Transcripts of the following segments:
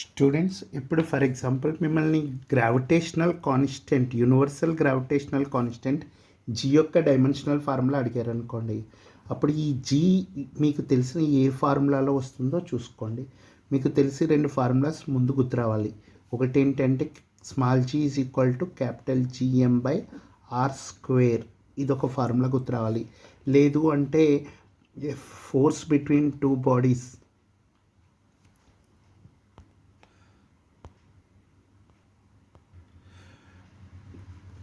Students, ఇప్పుడు for example మిమ్మల్ని gravitational constant, universal gravitational constant G యొక్క డైమెన్షనల్ ఫార్ములా అడిగారు అనుకోండి. అప్పుడు ఈ జీ మీకు తెలిసిన ఏ ఫార్ములాలో వస్తుందో చూసుకోండి. మీకు తెలిసి రెండు ఫార్ములాస్ ముందు గుర్తు రావాలి. ఒకటి ఏంటంటే small g is equal to capital GM by R square, ఇది ఒక ఫార్ములా గుర్తు రావాలి. లేదు అంటే force between two bodies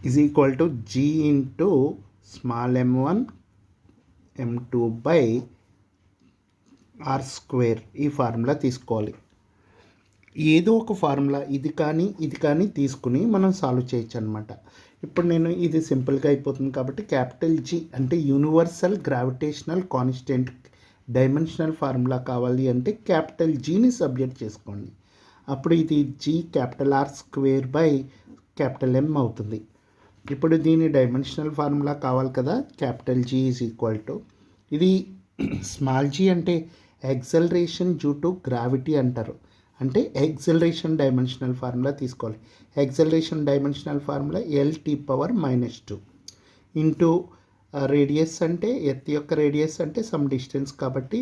is equal to g into small m1 m2 by r square. ఈ ఫార్ములా తీసుకోవాలి. ఏదో ఒక ఫార్ములా ఇది కానీ తీసుకుని మనం సాల్వ్ చేయొచ్చు అనమాట. ఇప్పుడు నేను ఇది సింపుల్గా అయిపోతుంది కాబట్టి క్యాపిటల్ జీ అంటే universal gravitational constant dimensional formula కావాలి అంటే క్యాపిటల్ జీని సబ్జెక్ట్ చేసుకోండి. అప్పుడు ఇది G capital R square by capital M అవుతుంది. ఇప్పుడు దీని డైమెన్షనల్ ఫార్ములా కావాలి కదా, capital G is equal to, ఇది స్మాల్ జీ అంటే ఎక్సలరేషన్ డ్యూ టు గ్రావిటీ అంటారు. అంటే ఎక్సలరేషన్ డైమెన్షనల్ ఫార్ములా తీసుకోవాలి. Acceleration dimensional formula LT⁻⁻2 into radius అంటే ఎర్త్ యొక్క రేడియస్ అంటే సమ్ డిస్టెన్స్ కాబట్టి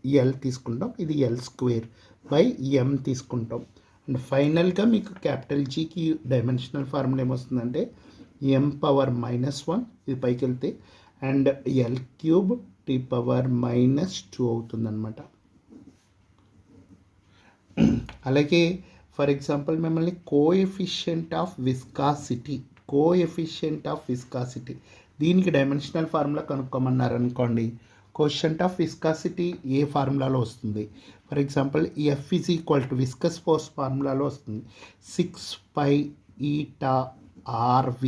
ఎల్ తీసుకుంటాం. ఇది ఎల్ స్క్వేర్ బై ఎం తీసుకుంటాం. అండ్ ఫైనల్గా మీకు క్యాపిటల్ జీకి డైమెన్షనల్ ఫార్ములా ఏమొస్తుందంటే m⁻⁻1 ఇది పైకి వెళ్తే అండ్ L³ T⁻⁻2 అవుతుందన్నమాట. అలాగే ఫర్ ఎగ్జాంపుల్ మిమ్మల్ని కోఎఫిషియంట్ ఆఫ్ విస్కాసిటీ దీనికి డైమెన్షనల్ ఫార్ములా కనుక్కోమన్నారు అనుకోండి. కోఎఫిషియంట్ ఆఫ్ విస్కాసిటీ ఏ ఫార్ములాలో వస్తుంది? For example F is equal to viscous force ఫార్ములాలో వస్తుంది 6π∗RV.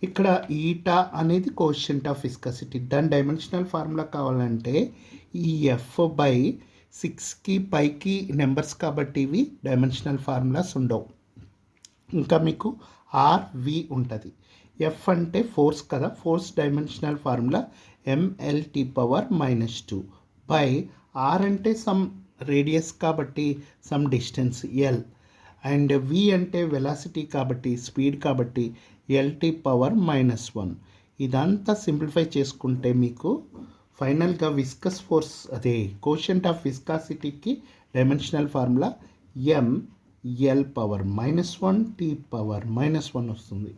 ఇక్కడ ఈటా అనేది కోఎఫిషియంట్ ఆఫ్ విస్కాసిటీ. దాని డైమెన్షనల్ ఫార్ములా కావాలంటే ఈ ఎఫ్ బై 6కి పైకి నెంబర్స్ కాబట్టి ఇవి డైమెన్షనల్ ఫార్ములాస్ ఉండవు. ఇంకా మీకు ఆర్వి ఉంటుంది. ఎఫ్ అంటే ఫోర్స్ కదా, force dimensional formula mLT⁻⁻2 by R అంటే సమ్ రేడియస్ కాబట్టి some distance L, and V అంటే వెలాసిటీ కాబట్టి స్పీడ్ కాబట్టి LT⁻⁻1. ఇదంతా సింప్లిఫై చేసుకుంటే మీకు ఫైనల్గా విస్కస్ ఫోర్స్ అదే కోషంట్ ఆఫ్ విస్కాసిటీకి డైమెన్షనల్ ఫార్ములా mL⁻⁻1 T⁻⁻1 వస్తుంది.